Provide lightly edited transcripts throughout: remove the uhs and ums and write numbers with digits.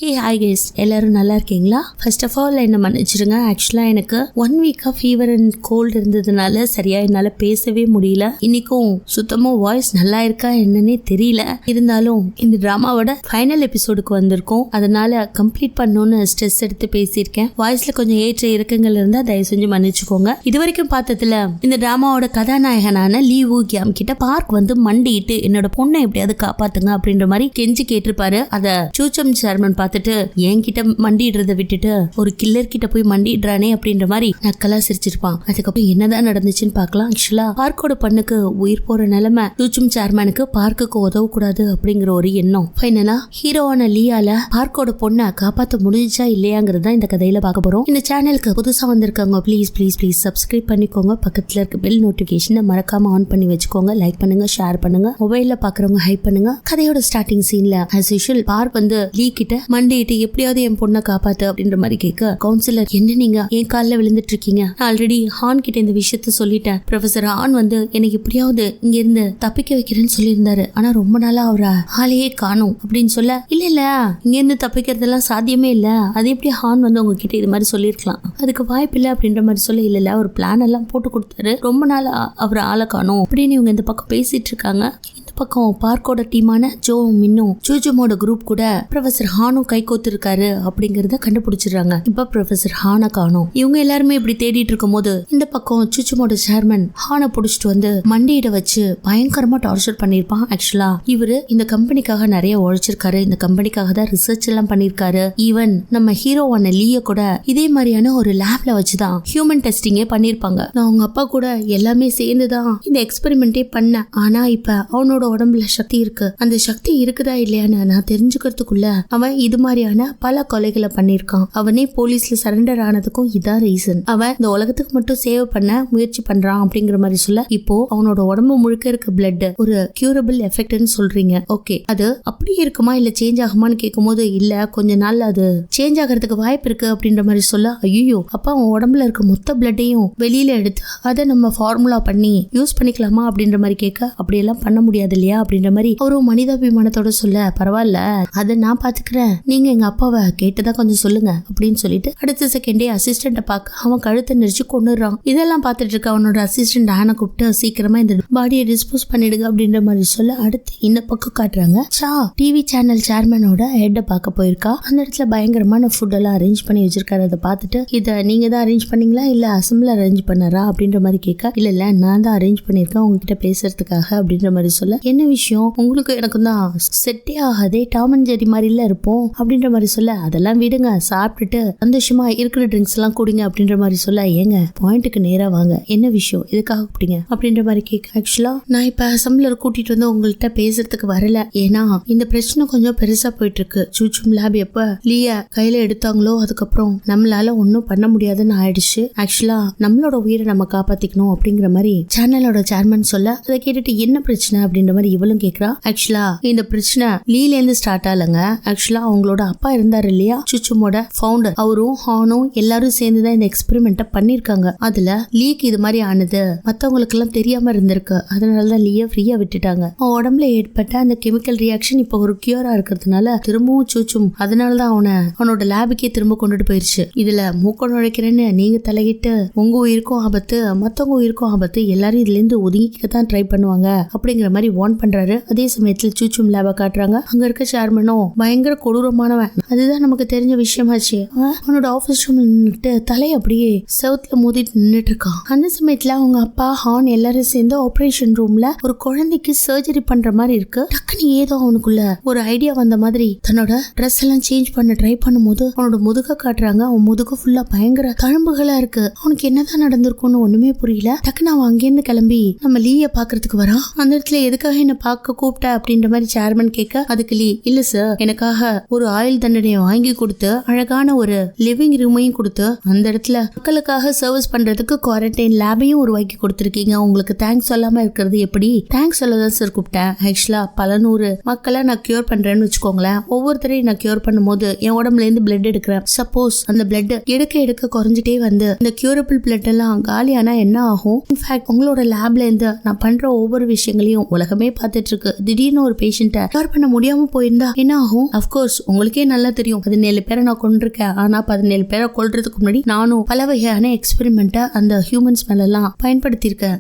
Hi guys, எல்லாரும் நல்லா இருக்கீங்களா? ஃபர்ஸ்ட் ஆஃப் ஆல் என்ன மன்னிச்சிருங்க. ஆக்சுவலாக எனக்கு 1 வீக்காக ஃபீவர் அண்ட் கோல்டு இருந்ததுனால சரியாக என்னால் பேசவே முடியல. இன்னைக்கும் சுத்தமாக வாய்ஸ் நல்லா இருக்கா என்னன்னே தெரியல. இருந்தாலும் இந்த ட்ராமாவோட ஃபைனல் எபிசோடுக்கு வந்திருக்கோம். அதனால கம்ப்ளீட் பண்ணணும்னு ஸ்ட்ரெஸ் எடுத்து பேசியிருக்கேன். வாய்ஸில் கொஞ்சம் ஏற்ற இறக்கங்கள் இருந்தால் தயவு செஞ்சு மன்னிச்சுக்கோங்க. இது வரைக்கும் பார்த்ததுல இந்த ட்ராமாவோட கதாநாயகனான லீ வூ கியாம் கிட்ட பார்க் வந்து மண்டிட்டு என்னோட பொண்ணை எப்படியாவது காப்பாத்துங்க அப்படின்ற மாதிரி கெஞ்சி கேட்டிருப்பாரு. அதை சூச்சம் சேர்மன் பார்த்துட்டு என்கிட்ட மண்டிடுறத விட்டுட்டு ஒரு கில்லர் கிட்ட போய் மண்டிடுறானே அப்படின்ற மாதிரி நக்கலா சிரிச்சிருப்பான். அதுக்கப்புறம் என்னதான் நடந்துச்சுன்னு பார்க்கலாம். ஆக்சுவலா பார்க்கோட பண்ணுக்கு உயிர் போற நிலைமை சூச்சம் சேர்மனுக்கு பார்க்குக்கு உதவக்கூடாது அப்படிங்கிற ஒரு எண்ணம். ஃபைனலா ஹீரோவான லீயால பார்க்கோட பொண்ணை காப்பாற்ற முடிஞ்சா இல்லையாங்கிறதா இந்த கதையில பார்க்க போறோம். இந்த சேனலுக்கு புதுசா வந்திருக்காங்க ப்ளீஸ் ப்ளீஸ் ப்ளீஸ் சப்ஸ்கிரைப் பண்ணிக்கோங்க. பக்கத்துல இருக்க பெல் நோட்டிபிகேஷனை மறக்காம ஆன் பண்ணி வச்சுக்கோங்க. லைக் பண்ணுங்க, ஷேர் பண்ணுங்க, மொபைல்ல பாக்குறவங்க ஹைப் பண்ணுங்க. கதையோட ஸ்டார்டிங் சீன்ல ஆஸ் யூஷுவல் பார்க் வந்து லீ கிட்ட மண்டிட்டு எப்படியாவது என் பொண்ணை காப்பாத்து அப்படின்ற மாதிரி கேட்க, கவுன்சிலர் என்ன நீங்க என் காலில் விழுந்துட்டு இருக்கீங்க? நான் ஆல்ரெடி ஹான் கிட்ட இந்த விஷயத்த சொல்லிட்டேன். ப்ரொஃபசர் ஹான் வந்து எனக்கு எப்படியாவது இங்க இருந்து தப்பிக்க வைக்கிறேன்னு சொல்லியிருந்தாரு. ஆனா ரொம்ப நாளா அவரை ஆளையே காணும் அப்படின்னு சொல்ல, இல்ல இல்ல இங்க இருந்து தப்பிக்கிறதெல்லாம் சாத்தியமே இல்ல, அது எப்படி ஹான் வந்து உங்ககிட்ட இது மாதிரி சொல்லிருக்கலாம், அதுக்கு வாய்ப்பு இல்லை அப்படின்ற மாதிரி சொல்ல, இல்ல இல்ல ஒரு பிளான் எல்லாம் போட்டு கொடுத்தாரு, ரொம்ப நாள் அவர் ஆளை காணும் அப்படின்னு இவங்க இந்த பக்கம் பேசிட்டு இருக்காங்க. பக்கம் பார்க்கோட டீமான ஜோ மின்னும் சூஜுமோட குரூப் கூட ப்ரொஃபசர் ஹானும் கை கோத்திருக்காரு அப்படிங்கறத கண்டுபிடிச்சிடுறாங்க. இப்ப ப்ரொஃபசர் ஹானை காணோம். இவங்க எல்லாருமே இப்படி தேடிட்டு இருக்கும் போது இந்த பக்கம் சூஜுமோட சேர்மன் ஹானை புடிச்சிட்டு வந்து மண்டியிட வச்சு பயங்கரமா டார்ச்சர் பண்ணிருப்பான். ஆக்சுவலா இவரு இந்த கம்பெனிக்காக நிறைய உழைச்சிருக்காரு. இந்த கம்பெனிக்காக தான் ரிசர்ச் எல்லாம் பண்ணிருக்காரு. ஈவன் நம்ம ஹீரோவான லீய கூட இதே மாதிரியான ஒரு லேப்ல வச்சுதான் ஹியூமன் டெஸ்டிங்கே பண்ணிருப்பாங்க. நான் அவங்க அப்பா கூட எல்லாமே சேர்ந்துதான் இந்த எக்ஸ்பெரிமெண்டே பண்ணேன். ஆனா இப்ப அவனோட உடம்புல சக்தி இருக்கு. அந்த சக்தி இருக்குதா இல்லையான்னு நான் தெரிஞ்சுக்கிறதுக்குள்ள அவன் இது மாதிரியான பல கொலைகளை பண்ணிருக்கான். அவனே போலீஸ்ல சரண்டர் ஆனதுக்கும் இதான் ரீசன். அவன் இந்த உலகத்துக்கு மட்டும் சேவ் பண்ண முயற்சி பண்றான் அப்படிங்கிற மாதிரி சொல்ல, இப்போ அவனோட உடம்பு முழுக்க இருக்க பிளட் ஒரு கியூரபிள் எஃபெக்ட்னு சொல்றீங்க. ஓகே, அது அப்படியே இருக்குமா இல்ல சேஞ்ச் ஆகுமான்னு கேட்கும் போது, இல்ல கொஞ்ச நாள் அது சேஞ்ச் ஆகிறதுக்கு வாய்ப்பு இருக்கு அப்படின்ற மாதிரி சொல்ல, ஐயோ அப்ப அவன் உடம்புல இருக்க மொத்த பிளட்டையும் வெளியில எடுத்து அதை நம்ம ஃபார்முலா பண்ணி யூஸ் பண்ணிக்கலாமா அப்படின்ற மாதிரி கேட்க, அப்படியெல்லாம் பண்ண முடியாது இல்லையா அப்படின்ற மாதிரி அவரும் மனிதாபிமானத்தோட சொல்ல, பரவாயில்ல அதை நான் பாத்துக்கிறேன், நீங்க எங்க அப்பாவை கேட்டுதான் கொஞ்சம் சொல்லுங்க அப்படின்னு சொல்லிட்டு அடுத்த செகண்டே அசிஸ்டன்ட பார்க்க அவன் கழுத்தை நெரிச்சு கொண்டுறான். இதெல்லாம் பார்த்துட்டு இருக்க அவனோட அசிஸ்டன்ட் ஆன கூப்பிட்டு சீக்கிரமா இந்த பாடியை டிஸ்போஸ் பண்ணிடுங்க அப்படின்ற மாதிரி சொல்ல, அடுத்து இந்த பக்கம் காட்டுறாங்க டிவி சேனல் சேர்மனோட ஹெட்டை பார்க்க போயிருக்கா. அந்த இடத்துல பயங்கரமான ஃபுட் எல்லாம் அரேஞ்ச் பண்ணி வச்சிருக்காரு. அதை பார்த்துட்டு, இதை நீங்க தான் அரேஞ்ச் பண்ணீங்களா இல்ல அசம்பிள் அரேஞ்ச் பண்ணாரா அப்படின்ற மாதிரி கேட்க, இல்ல இல்ல நான் தான் அரேஞ்ச் பண்ணிருக்கேன் உங்ககிட்ட பேசுறதுக்காக அப்படின்ற மாதிரி சொல்ல, என்ன விஷயம் உங்களுக்கு எனக்கும் தான் செட்டே ஆகாதே, டாம் அண்ட் ஜெரி மாதிரில இருப்போம் அப்படின்ற மாதிரி சொல்ல, அதெல்லாம் விடுங்க சாப்பிட்டுட்டு சந்தோஷமா இருக்கிற ட்ரிங்க்ஸ் எல்லாம் குடிங்க அப்படின்ற மாதிரி சொல்ல, ஏங்க பாயிண்ட்டுக்கு நேரா வாங்க, என்ன விஷயம் எதுக்காக கூப்பிட்டீங்க அப்படின்ற மாதிரி கேட்க, ஆக்சுவலா நான் இப்ப அசம்பிளர் கூட்டிட்டு வந்து உங்கள்கிட்ட பேசுறதுக்கு வரல. ஏன்னா இந்த பிரச்சனை கொஞ்சம் பெருசா போயிட்டு இருக்கு. சூச்சும் லேப் எப்ப லீய கையில எடுத்தாங்களோ அதுக்கப்புறம் நம்மளால ஒன்னும் பண்ண முடியாதுன்னு ஆயிடுச்சு. ஆக்சுவலா நம்மளோட உயிரை நம்ம காப்பாத்திக்கணும் அப்படிங்கிற மாதிரி சேனலோட சேர்மன் சொல்ல, அதை கேட்டுட்டு என்ன பிரச்சனை அப்படின்ற மாதிரி இவளும் கேக்குறா. ஆக்சுவலா இந்த பிரச்சனை லீல இருந்து ஸ்டார்ட் ஆகலங்க. ஆக்சுவலா அவங்களோட அப்பா இருந்தாரு இல்லையா, சுச்சுமோட ஃபவுண்டர், அவரும் ஹானும் எல்லாரும் சேர்ந்துதான் இந்த எக்ஸ்பெரிமெண்ட்டை பண்ணிருக்காங்க. அதுல லீக்கு இது மாதிரி ஆனது மத்தவங்களுக்கு எல்லாம் தெரியாம இருந்திருக்கு. அதனாலதான் லீய ஃப்ரீயா விட்டுட்டாங்க. அவன் உடம்புல ஏற்பட்ட அந்த கெமிக்கல் ரியாக்ஷன் இப்ப ஒரு கியூரா இருக்கிறதுனால திரும்பவும் சூச்சும் அதனாலதான் அவனோட லேபுக்கே திரும்ப கொண்டுட்டு போயிருச்சு. இதுல மூக்க நுழைக்கிறேன்னு நீங்க தலையிட்டு உங்க உயிருக்கும் ஆபத்து, மத்தவங்க உயிருக்கும் ஆபத்து, எல்லாரும் இதுல இருந்து ஒதுங்கிக்கதான் ட்ரை பண்ணுவாங்க அப்படிங்கிற மாதிரி வார்ன் பண்றாரு. அதே சமயத்துல சூச்சும் லேப காட்டுறாங்க. அங்க இருக்க சேர்மனும் பயங்கர கொடூரமானவன், அதுதான் நமக்கு தெரிஞ்ச விஷயமாச்சு. அவனோட ஆபீஸ் ரூம்ல நின்னுட்டு தலையை அப்படியே செவுத்துல மோதிட்டு நின்னுட்டு இருக்கான். அந்த சமயத்துல அவங்க அப்பா ஹான் எல்லாரும் சேர்ந்து ஆபரேஷன் ரூம்ல ஒரு குழந்தைக்கு சர்ஜரி பண்ற மாதிரி இருக்கு. டக்குனு ஏதோ அவனுக்குள்ள ஒரு ஐடியா வந்த மாதிரி தன்னோட ட்ரெஸ் எல்லாம் சேஞ்ச் பண்ண ட்ரை பண்ணும் போது அவனோட முதுக காட்டுறாங்க. அவன் முதுகு ஃபுல்லா பயங்கர தழும்புகளா இருக்கு. அவனுக்கு என்னதான் நடந்திருக்கும்னு ஒண்ணுமே புரியல. டக்குனு அவன் அங்கிருந்து கிளம்பி நம்ம லீய பாக்குறதுக்கு வரான். அந்த இடத்துல எதுக்காக என்ன பார்க்க கூப்பிட்ட அப்படின்ற மாதிரி சேர்மன் கேட்க, அதுக்கு லீ, இல்ல சார் எனக்காக ஒரு ஆயுள் தண்டனையை வாங்கி கொடுத்து அழகான ஒரு லிவிங் ரூமையும் கொடுத்து அந்த இடத்துல மக்களுக்காக சர்வீஸ் பண்றதுக்கு குவாரண்டைன் லேபையும் உருவாக்கி கொடுத்துருக்கீங்க. உங்களுக்கு தேங்க்ஸ் சொல்லாம இருக்கிறது எப்படி? தேங்க்ஸ் சொல்லதான் சார் கூப்பிட்டேன். ஆக்சுவலா பல நூறு மக்களை நான் கியூர் பண்றேன்னு வச்சுக்கோங்களேன். ஒவ்வொருத்தரையும் நான் கியூர் பண்ணும் போது என் உடம்புல இருந்து பிளட் எடுக்கிறேன். சப்போஸ் அந்த பிளட் எடுக்க குறைஞ்சிட்டே வந்து இந்த கியூரபிள் பிளட் எல்லாம் காலியானா என்ன ஆகும்? இன்ஃபேக்ட் உங்களோட லேப்ல இருந்து நான் பண்ற ஒவ்வொரு விஷயங்களையும் உலகமே உலகமே பார்த்துட்டு இருக்கு. திடீர்னு ஒரு பேஷண்ட்டை கியூர் பண்ண முடியாம போயிருந்தா என்ன ஆகும்? அப்கோர்ஸ் உங்களுக்கே நல்லா தெரியும், 17 பேரை நான் கொண்டிருக்கேன். ஆனா 17 பேரை கொல்றதுக்கு முன்னாடி நானும் பல வகையான எக்ஸ்பெரிமெண்ட்டை அந்த ஹியூமன்ஸ் மேல எல்லாம் பயன்படுத்தியிருக்கேன்.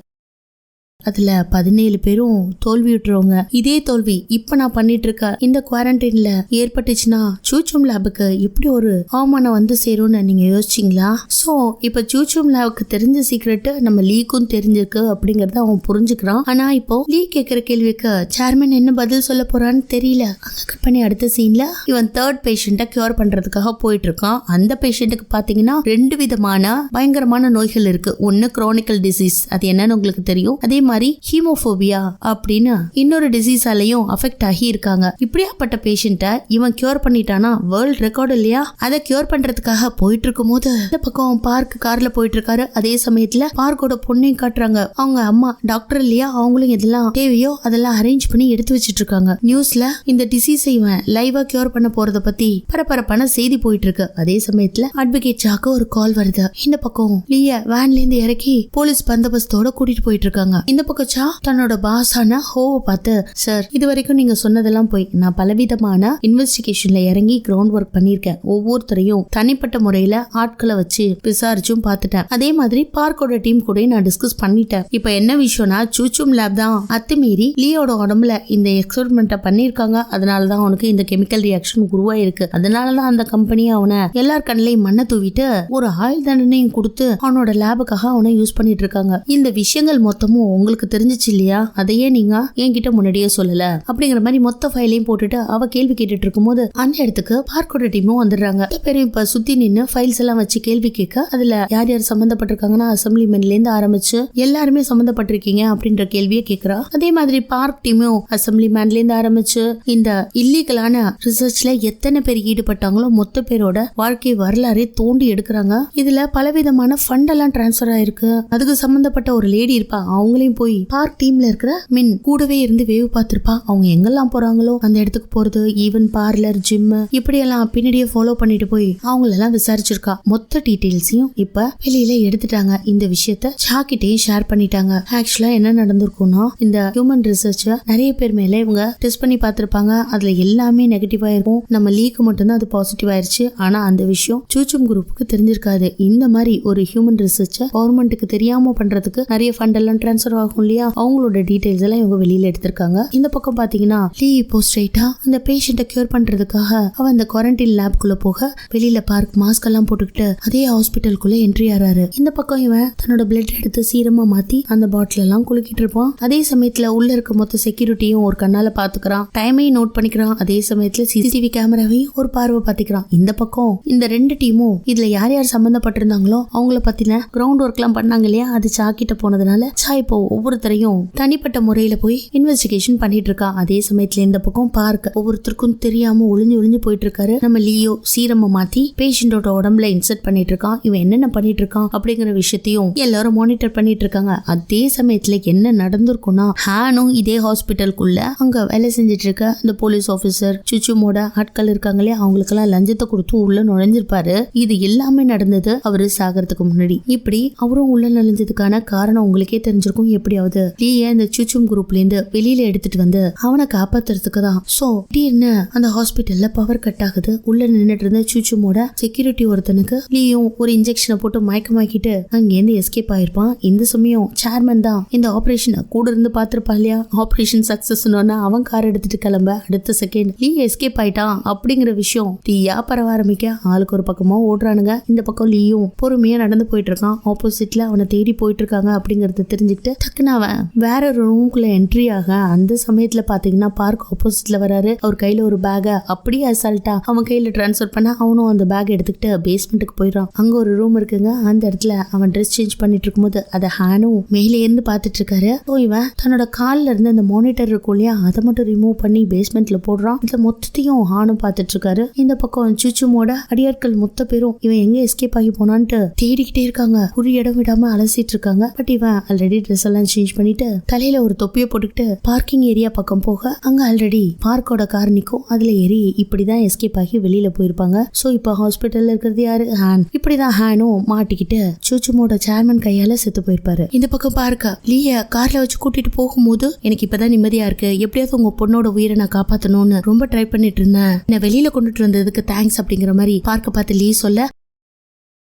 அதுல 17 பேரும் தோல்வி விட்டுருவாங்க. இதே தோல்வி இப்ப நான் பண்ணிட்டு இருக்க இந்த குவாரண்டைன்ல ஏற்பட்டுச்சுன்னா சூச்சும் லேபுக்கு எப்படி ஒரு அவமானம் வந்து சேரும்னு நீங்க யோசிச்சீங்களா? சோ இப்ப சூச்சும் லேபுக்கு தெரிஞ்ச சீக்ரெட் நம்ம லீக்கும் தெரிஞ்சிருக்கு அப்படிங்கறத அவன் புரிஞ்சுக்கிறான். ஆனா இப்போ லீ கேட்கிற கேள்விக்கு சேர்மன் என்ன பதில் சொல்ல போறான்னு தெரியல. அங்க கட் பண்ணி அடுத்த சீன்ல இவன் 3rd பேஷண்ட்டை கியூர் பண்றதுக்காக போயிட்டு இருக்கான். அந்த பேஷண்ட்டுக்கு பாத்தீங்கன்னா 2 விதமான பயங்கரமான நோய்கள் இருக்கு. ஒன்னு குரோனிக்கல் டிசீஸ், அது என்னன்னு உங்களுக்கு தெரியும். அதே மாதிரி ஹீமோபோபியா அப்படின்னு இன்னொரு டிசீஸாலையும் அஃபெக்ட் ஆகி இருக்காங்க. இப்படியாப்பட்ட பேஷண்ட்டை இவன் கியூர் பண்ணிட்டானா வேர்ல்ட் ரெக்கார்டு இல்லையா? அதை கியூர் பண்றதுக்காக போயிட்டு இருக்கும் போது இந்த பக்கம் பார்க் கார்ல போயிட்டு இருக்காரு. அதே சமயத்துல பார்க்கோட பொண்ணையும் காட்டுறாங்க. அவங்க அம்மா டாக்டர் இல்லையா, அவங்களும் எதெல்லாம் தேவையோ அதெல்லாம் அரேஞ்ச் பண்ணி எடுத்து வச்சிட்டு இருக்காங்க. நியூஸ்ல இந்த டிசீஸை இவன் லைவா கியூர் பண்ண போறத பத்தி பரபரப்பான செய்தி போயிட்டு இருக்கு. அதே சமயத்துல அட்வொகேட் ஜாக்கு ஒரு கால் வருது. இந்த பக்கம் லீய வேன்ல இருந்து இறக்கி போலீஸ் பந்தோபஸ்தோட கூட்டிட்டு போயிட்டு இருக்காங்க. இந்த பக்கம் தன்னோட பாஸான ஹோவை பார்த்து, சார் இது வரைக்கும் நீங்க சொன்னதெல்லாம் போய் நான் பலவிதமான இன்வெஸ்டிகேஷன்ல இறங்கி கிரவுண்ட் ஒர்க் பண்ணிருக்கேன். ஒவ்வொருத்தரையும் தனிப்பட்ட முறையில ஆட்களை வச்சு விசாரிச்சும் பார்த்துட்டேன். அதே மாதிரி பார்க்கோட டீம் கூட நான் டிஸ்கஸ் பண்ணிட்டேன். இப்ப என்ன விஷயம்னா சூச்சும் லேப் தான் அத்துமீறி லீயோட உடம்புல இந்த எக்ஸ்பெரிமெண்ட்டை பண்ணிருக்காங்க. அதனாலதான் அவனுக்கு இந்த கெமிக்கல் ரியாக்ஷன் உருவாயிருக்கு. அதனாலதான் அந்த கம்பெனி அவனை எல்லார் கண்ணிலையும் மண்ணை தூவிட்டு ஒரு ஆயுள் தண்டனையும் கொடுத்து அவனோட லேபுக்காக அவனை யூஸ் பண்ணிட்டு இருக்காங்க. இந்த விஷயங்கள் மொத்தமும் உங்களுக்கு தெரிஞ்சிச்சு இல்லையா? அதையே நீங்க என்கிட்ட முன்னாடியே சொல்லல அப்படிங்கிற மாதிரி மொத்த ஃபைலையும் போட்டுட்டு அவ கேள்வி கேட்டுட்டு இருக்கும் போது அந்த இடத்துக்கு பார்க்கோட டீமும் வந்துடுறாங்க. பேரும் இப்ப சுத்தி நின்று ஃபைல்ஸ் எல்லாம் வச்சு கேள்வி கேட்க அதுல யார் யார் சம்பந்தப்பட்டிருக்காங்கன்னா அசம்பிளிமெண்ட்ல இருந்து ஆரம்பிச்சு எல்லாருமே சம்பந்தப்பட்டிருக்கீங்க அப்படின்ற கேள்வியை கேட்கிறா. அதே மாதிரி பார்க் டீமும் அசம்பிளிமெண்ட்ல இருந்து ஆரம்பிச்சு இந்த இல்லீகலான ரிசர்ச்ல எத்தனை பேர் ஈடுபட்டாங்களோ மொத்த பேரோட வாழ்க்கை வரலாறே தோண்டி எடுக்கிறாங்க. இதுல பலவிதமான ஃபண்ட் எல்லாம் டிரான்ஸ்பர் ஆயிருக்கு. அதுக்கு சம்பந்தப்பட்ட ஒரு லேடி இருப்பா, அவங்களையும் போய் பார்க் டீம்ல இருக்கிற மின் கூடவே இருந்து வேவு பார்த்திருப்பா. அவங்க எங்கெல்லாம் போறாங்களோ அந்த இடத்துக்கு போறது, ஈவன் பார்லர், ஜிம் இப்படி எல்லாம் பின்னாடியே ஃபாலோ பண்ணிட்டு போய் அவங்களெல்லாம் விசாரிச்சிருக்கா. மொத்த டீடைல்ஸையும் இப்ப வெளியில எடுத்துட்டாங்க. இந்த விஷயத்த சாக்கிட்டையும் ஷேர் பண்ணிட்டாங்க. ஆக்சுவலா என்ன நடந்திருக்கும்னா இந்த ஹியூமன் ரிசர்ச் நிறைய பேர் மேல இவங்க டெஸ்ட் பண்ணி பார்த்திருப்பாங்க. அதுல எல்லாமே நெகட்டிவா இருக்கும். நம்ம லீக்கு மட்டும்தான் அது பாசிட்டிவ் ஆயிருச்சு. ஆனா அந்த விஷயம் சூச்சும் குரூப்புக்கு தெரிஞ்சிருக்காது. இந்த மாதிரி ஒரு ஹியூமன் ரிசர்ச் கவர்மெண்ட்டுக்கு தெரியாம பண்றதுக்கு நிறைய ஃபண்ட் எல்லாம் டிரான்ஸ்பர் ஆகும் இல்லையா? அவங்களோட டீடைல்ஸ் எல்லாம் இவங்க வெளியில எடுத்திருக்காங்க. இந்த பக்கம் பாத்தீங்கன்னா லீ இப்போ ஸ்ட்ரைட்டா அந்த பேஷண்ட்டை கியூர் பண்றதுக்காக அவன் அந்த குவாரண்டைன் லேப்குள்ள போக வெளியில பார்க் மாஸ்க் எல்லாம் போட்டுக்கிட்டு அதே ஹாஸ்பிட்டலுக்குள்ள என்ட்ரி ஆறாரு. இந்த பக்கம் இவன் தன்னோட பிளட் எடுத்து சீரமா மாத்தி அந்த பாட்டில் எல்லாம் குலுக்கிட்டு இருப்பான். அதே சமயத்துல உள்ள இருக்க மொத்த செக்யூரிட்டியும் ஒரு கண்ணால பாத்துக்கிறான். டைமையும் நோட் பண்ணிக்கிறான். அதே சமயத்துல சிசிடிவி கேமராவையும் ஒரு பார்வை பாத்துக்கிறான். இந்த பக்கம் இந்த 2 டீமும் இதுல யார் யார் சம்பந்தப்பட்டிருந்தாங்களோ அவங்கள பத்தின கிரவுண்ட் ஒர்க் எல்லாம் பண்ணாங்க இல்லையா? அது சாக்கிட்ட போனதுனால இப்போ ஒவ்வொருத்தரையும் தனிப்பட்ட முறையில போய் இன்வெஸ்டிகேஷன் பண்ணிட்டு இருக்கா. அதே சமயத்துல இந்த பக்கம் பார்க்க ஒவ்வொருத்தருக்கும் தெரியாம ஒளிஞ்சு போயிட்டு இருக்காரு. நம்ம லியோ சீரமை மாத்தி பேஷண்டோட உடம்புல இன்சர்ட் பண்ணிட்டு இருக்கான். இவன் என்னென்ன பண்ணிட்டு இருக்கான் அப்படிங்கிற விஷயத்தையும் எல்லாரும் மானிட்டர் பண்ணிட்டு இருக்காங்க. அதே சமயத்துல என்ன நடந்திருக்கும்னா ஹானும் இதே ஹாஸ்பிட்டலுக்குள்ள அங்க வேலை செஞ்சிட்டு இருக்க இந்த போலீஸ் ஆபீசர் சுச்சுமோட ஆட்கள் இருக்காங்களே அவங்களுக்கு எல்லாம் லஞ்சத்தை கொடுத்து உள்ள நுழைஞ்சிருப்பாரு. இது எல்லாமே நடந்தது அவரு சாகிறதுக்கு முன்னாடி. இப்படி அவரும் உள்ள நுழைஞ்சதுக்கான காரணம் உங்களுக்கே தெரிஞ்சிருக்கும். எப்படியாவது லீய இந்த சூச்சும் குரூப்ல இருந்து வெளியில எடுத்துட்டு வந்து அவனை காப்பாத்துறதுக்கு தான். சோ திடீர்னு அந்த ஹாஸ்பிட்டல்ல பவர் கட் ஆகுது. உள்ள நின்னுட்டு இருந்த சூச்சுமோட செக்யூரிட்டி ஒருத்தனுக்கு லீயும் ஒரு இன்ஜெக்ஷனை போட்டு மயக்கமாக்கிட்டு அங்கேருந்து எஸ்கேப் ஆயிருப்பான். இந்த சமயம் சேர்மன் தான் இந்த ஆபரேஷனை கூட இருந்து பாத்திருப்பா இல்லையா? ஆபரேஷன் சக்சஸ் அவன் கார் எடுத்துட்டு கிளம்ப அடுத்த செகண்ட் லீ எஸ்கேப் ஆயிட்டான் அப்படிங்கிற விஷயம் தீயா பரவ ஆரம்பிக்க ஆளுக்கு ஒரு பக்கமா ஓடுறானுங்க. இந்த பக்கம் லீயும் பொறுமையா நடந்து போயிட்டு இருக்கான். ஆப்போசிட்ல அவனை தேடி போயிட்டு இருக்காங்க அப்படிங்கறத தெரிஞ்சுக்கிட்டு டக்குன்னு அவன் வேற ஒரு ரூமுக்குள்ள என்ட்ரி ஆக அந்த சமயத்துல பாத்தீங்கன்னா பார்க் ஆப்போசிட்ல வராரு. அவர் கையில ஒரு பேக அப்படியே அசால்ட்டா அவன் கையில டிரான்ஸ்பர் பண்ண அவனும் அந்த பேக் எடுத்துக்கிட்டு பேஸ்மெண்ட்டுக்கு போயிடறான். அங்க ஒரு ரூம் இருக்குங்க. அந்த இடத்துல அவன் ட்ரெஸ் சேஞ்ச் பண்ணிட்டு இருக்கும்போது அதை ஹானும் மேலே இருந்து பாத்துட்டு இருக்காரு. இவன் தன்னோட கால்ல இருந்து அந்த மானிட்டர் இருக்கும் இல்லையா அதை மட்டும் ரிமூவ் பண்ணி பேஸ்மெண்ட்ல போடுறான். இந்த மொத்தத்தையும் ஹானும் பாத்துட்டு இருக்காரு. இந்த பக்கம் சுச்சுமோட அடியாட்கள் மொத்த பேரும் இவன் எங்க எஸ்கேப் ஆகி போனான்ட்டு தேடிக்கிட்டே இருக்காங்க. ஒரு இடம் விடாம அலசிட்டு இருக்காங்க. பட் இவன் ஆல்ரெடி ட்ரெஸ் எல்லாம் எல்லாம் சேஞ்ச் பண்ணிட்டு தலையில ஒரு தொப்பியை போட்டுக்கிட்டு பார்க்கிங் ஏரியா பக்கம் போக அங்க ஆல்ரெடி பார்க்கோட கார் நிக்கும். அதுல ஏறி இப்படிதான் எஸ்கேப் ஆகி வெளியில போயிருப்பாங்க. சோ இப்ப ஹாஸ்பிட்டல்ல இருக்கிறது யாரு? ஹான். இப்படிதான் ஹானும் மாட்டிக்கிட்டு சூச்சுமோட சேர்மன் கையால செத்து போயிருப்பாரு. இந்த பக்கம் பார்க்க லீய கார்ல வச்சு கூட்டிட்டு போகும்போது எனக்கு இப்பதான் நிம்மதியா இருக்கு, எப்படியாவது உங்க பொண்ணோட உயிரை நான் காப்பாத்தணும்னு ரொம்ப ட்ரை பண்ணிட்டு இருந்தேன், நான் வெளியில கொண்டுட்டு வந்ததுக்கு தேங்க்ஸ் அப்படிங்கிற மாதிரி பார்க்க பார்த்து லீ சொல்ல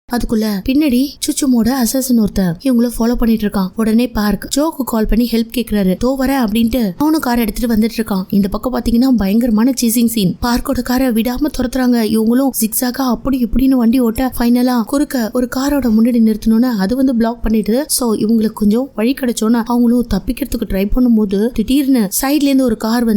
அதுக்குள்ள பின்னாடி சுச்சுமோட அசாசின் ஒருத்தன் இவங்கள ஃபாலோ பண்ணிட்டு இருக்கான். உடனே பார்க் ஜோக்கு கால் பண்ணி ஹெல்ப் கேக்குறாரு. தோ வர அப்படின்ட்டு அவனும் காரை எடுத்துட்டு வந்துட்டு இருக்கான். இந்த பக்கம் பாத்தீங்கன்னா பயங்கரமான சேசிங் சீன். பார்க்கோட காரை விடாம துரத்துறாங்க. இவங்களும் ஜிக்ஸாக்கா அப்படி இப்படின்னு வண்டி ஓட்ட ஃபைனலா குறுக்க ஒரு காரோட முன்னாடி நிறுத்தணும்னு அது பிளாக் பண்ணிட்டு சோ இவங்களுக்கு கொஞ்சம் வழி கிடைச்சோன்னு அவங்களும் தப்பிக்கிறதுக்கு ட்ரை பண்ணும்போது திடீர்னு சைட்ல இருந்து ஒரு கார்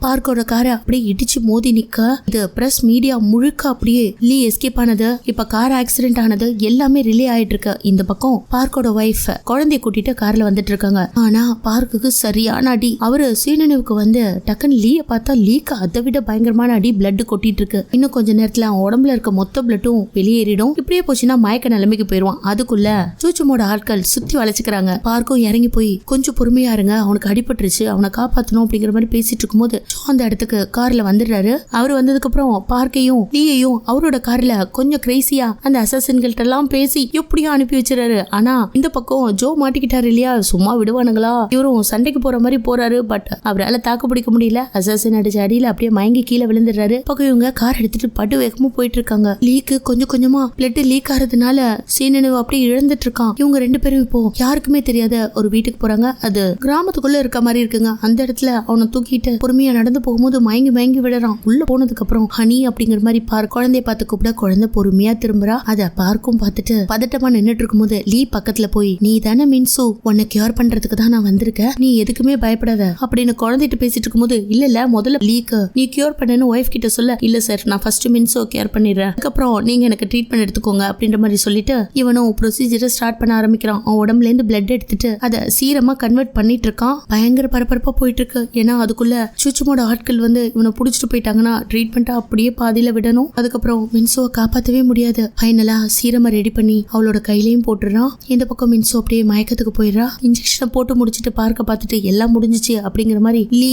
பார்க்கோட காரை அப்படியே இடிச்சு மோதி நிக்க இது பிரஸ் மீடியா முழுக்க அப்படியே லீ எஸ்கேப் ஆனது, இப்ப கார் ஆக்சிடென்ட் ஆனது எல்லாமே ரிலே ஆயிட்டு இருக்கு. இந்த பக்கம் பார்க்கோட வைஃப் குழந்தைய கூட்டிட்டு கார்ல வந்துட்டு இருக்காங்க. ஆனா பார்க்குக்கு சரியான அடி. அவரு சுயநினைவுக்கு டக்குன்னு லீய பார்த்தா லீக்கு அதை விட பயங்கரமான அடி, பிளட் கொட்டிட்டு இருக்கு. இன்னும் கொஞ்ச நேரத்துல அவன் உடம்புல இருக்க மொத்த பிளட்டும் வெளியேறிடும். இப்படியே போச்சுன்னா மயக்க நிலைமைக்கு போயிருவான். அதுக்குள்ள சூச்சுமோட ஆட்கள் சுத்தி வளைச்சுக்கிறாங்க. பார்க்கும் இறங்கி போய் கொஞ்சம் பொறுமையா இருங்க, அவனுக்கு அடிபட்டுருச்சு, அவனை காப்பாத்தணும் அப்படிங்கிற மாதிரி பேசிட்டு இருக்கும்போது அந்த இடத்துக்கு கார்ல வந்துடுறாரு. அவர் வந்ததுக்கு அப்புறம் பார்க்கையும் லீயையும் அவரோட கார்ல கொஞ்சம் கிரேசியா அந்த அசாசின்கள் எல்லாம் பேசி எப்படியும் அனுப்பி வச்சிருக்காரு. ஆனா இந்த பக்கம் ஜோ மாட்டிக்கிட்டாரு இல்லையா, சும்மா விடுவானுங்களா, இவரும் சண்டைக்கு போற மாதிரி போறாரு. பட் அவரால் தாக்கு பிடிக்க முடியல. அசாசின் அடிச்ச அடியில அப்படியே மயங்கி கீழே விழுந்துடுறாரு. பக்கம் இவங்க கார் எடுத்துட்டு படு வேகமா போயிட்டு இருக்காங்க. லீக்கு கொஞ்சம் கொஞ்சமா பிளட் லீக் ஆறதுனால சீனனு அப்படியே இழந்துட்டு இருக்கான். இவங்க ரெண்டு பேரும் இப்போ யாருக்குமே தெரியாத ஒரு வீட்டுக்கு போறாங்க. அது கிராமத்துக்குள்ள இருக்க மாதிரி இருக்குங்க. அந்த இடத்துல அவனை தூக்கிட்டு பொறுமையா நடந்து போகும்போது மயங்கி மயங்கி விடுறான். உள்ள போனதுக்கு அப்புறம் ஹனி அப்படிங்கிற மாதிரி குழந்தைய பார்த்து கூப்பிட குழந்தை பொறுமையா திரும்புறா. அத பார்க்கும் பார்த்துட்டு பதட்டமா நின்னுட்டு இருக்கும்போது லீ பக்கத்துல போய், நீ தானே மின்சு, உன்னை கியூர் பண்றதுக்கு தான் நான் வந்திருக்கேன், நீ எதுக்குமே பயப்படாத அப்படின்னு குழந்தைகிட்ட பேசிட்டு இருக்கும்போது, இல்ல முதல்ல லீக்கு நீ கியூர் பண்ணு ஒய்ஃப் கிட்ட சொல்ல, இல்ல சார் நான் ஃபர்ஸ்ட் மின்சோ கியூர் பண்ணிடுறேன், அதுக்கப்புறம் நீங்க எனக்கு ட்ரீட்மெண்ட் எடுத்துக்கோங்க அப்படின்ற மாதிரி சொல்லிட்டு இவனும் ப்ரொசீஜரை ஸ்டார்ட் பண்ண ஆரம்பிக்கிறான். அவன் உடம்புல இருந்து பிளட் எடுத்துட்டு அதை சீரமா கன்வெர்ட் பண்ணிட்டு இருக்கான். பயங்கர பரபரப்பா போயிட்டு இருக்கு. ஏன்னா அதுக்குள்ள சூச்சுமோட ஆட்கள் இவனை புடிச்சிட்டு போயிட்டாங்கன்னா ட்ரீட்மெண்ட்டை அப்படியே பாதியில விடணும். அதுக்கப்புறம் மின்சோவை காப்பாற்றவே முடியாது. ஃபைனலா சீரமா ரெடி பண்ணி அவளோட கையிலையும் போட்டுறான். இந்த பக்கம் மின்சோ அப்படியே மயக்கத்துக்கு போயிடுறா. இன்ஜெக்ஷனை போட்டு முடிச்சுட்டு பார்த்துட்டு எல்லாம் முடிஞ்சிச்சு அப்படிங்கிற மாதிரி லீ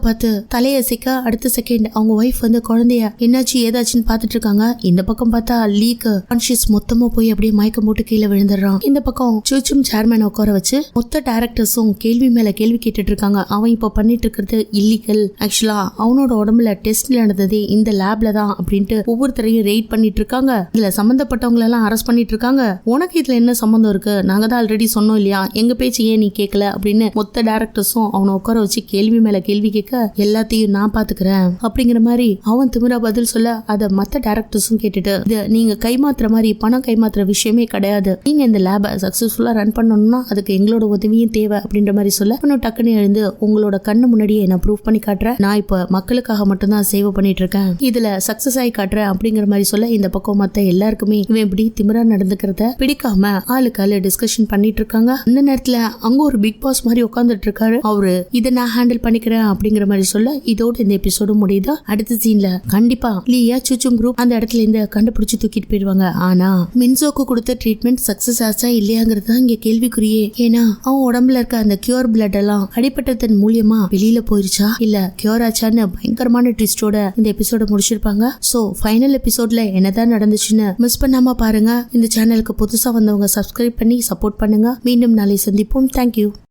பார்த்து தலையசைக்க அடுத்த செகண்ட் அவங்க ஒய்ஃப் குழந்தைய என்னாச்சு ஏதாச்சுன்னு பாத்துட்டு இருக்காங்க. இந்த பக்கம் பார்த்தா லீக்கு கான்ஷியஸ் மொத்தமா போய் அப்படியே மயக்கம் போட்டு கீழே விழுந்துடுறான். இந்த பக்கம் சூச்சும் சேர்மேன் உட்கார வச்சு மொத்த டைரக்டர்ஸும் கேள்வி மேல கேள்வி கேட்டுட்டு இருக்காங்க. அவன் இப்ப பண்ணிட்டு இருக்கிறது இல்லீகல். ஆக்சுவலா அவனோட உடம்புல டெஸ்ட் நடந்ததே இந்த லேப்ல தான் அப்படின்ட்டு ஒவ்வொருத்தரையும் ரெய்ட் பண்ணிட்டு இருக்காங்க. இதுல சம்பந்தப்பட்டவங்க எல்லாம் அரெஸ்ட் பண்ணிட்டு இருக்காங்க. உனக்கு இதுல என்ன சம்பந்தம் இருக்கு, நாங்க தான் ஆல்ரெடி சொன்னோம் இல்லையா, எங்க பேச்சு ஏன் நீ கேட்கல அப்படின்னு மொத்த டைரக்டர்ஸும் அவனை உட்கார வச்சு கேள்வி மேல கேள்வி கேட்க, எல்லாத்தையும் நான் பாத்துக்கிறேன் அப்படிங்கிற மாதிரி அவன் திமிரா பதில் சொல்ல, அத மத்த டைரக்டர்ஸும் கேட்டுட்டு, இது நீங்க கைமாத்துற மாதிரி பணம் கைமாத்துற விஷயமே கிடையாது, நீங்க இந்த லேபை சக்சஸ்ஃபுல்லா ரன் பண்ணணும்னா அதுக்கு எங்களோட உதவியும் தேவை அப்படின்ற மாதிரி சொல்ல, இன்னும் டக்குன்னு எழுந்து உங்களோட கண்ணு முன்னாடியே நான் ப்ரூவ் பண்ணி காட்டுறேன், நான் இப்ப மக்களுக்காக மட்டும்தான் சேவ் பண்ணிட்டு இருக்கேன், இதுல சக்சஸ் ஆகி காட்டுறேன் அப்படிங்கிற மாதிரி சொல்ல, இந்த பக்கம் மத்த எல்லாருக்குமே இவன் இப்படி திமிரா நடந்துக்கிறத பிடிக்காம ஆளுக்கு ஆளு டிஸ்கஷன் பண்ணிட்டு இருக்காங்க. அந்த நேரத்துல அங்க ஒரு பிக் பாஸ் மாதிரி உட்கார்ந்துட்டு இருக்காரு. அவரு இதை நான் ஹேண்டில் பண்ணிக்கிறேன் அப்படிங்கிற மாதிரி சொல்ல, இதோட இந்த எபிசோடு முடியுதா. அடுத்த சீன்ல கண்டிப்பா லீயா சூச்சும் குரூப் அந்த இடத்துல இருந்து கண்டுபிடிச்சு தூக்கிட்டு போயிடுவாங்க. ஆனா மின்சோக்கு கொடுத்த ட்ரீட்மெண்ட் சக்சஸ் ஆச்சா இல்லையாங்கிறது தான் இங்க கேள்விக்குறியே. ஏன்னா அவன் உடம்புல இருக்க அந்த கியூர் பிளட் எல்லாம் அடிப்பட்டதன் மூலியமா வெளியில போயிருச்சா இல்ல கியூர் ஆச்சான்னு பயங்கரமான ட்விஸ்டோட இந்த எபிசோட முடிச்சிருப்பாங்க. சோ ஃபைனல் எபிசோட்ல என்னதான் நடந்துச்சுன்னு மிஸ் பண்ணாம பாருங்க. இந்த சேனலுக்கு புதுசா வந்தவங்க சப்ஸ்கிரைப் பண்ணி சப்போர்ட் பண்ணுங்க. மீண்டும் நாளை சந்திப்போம். தேங்க்யூ.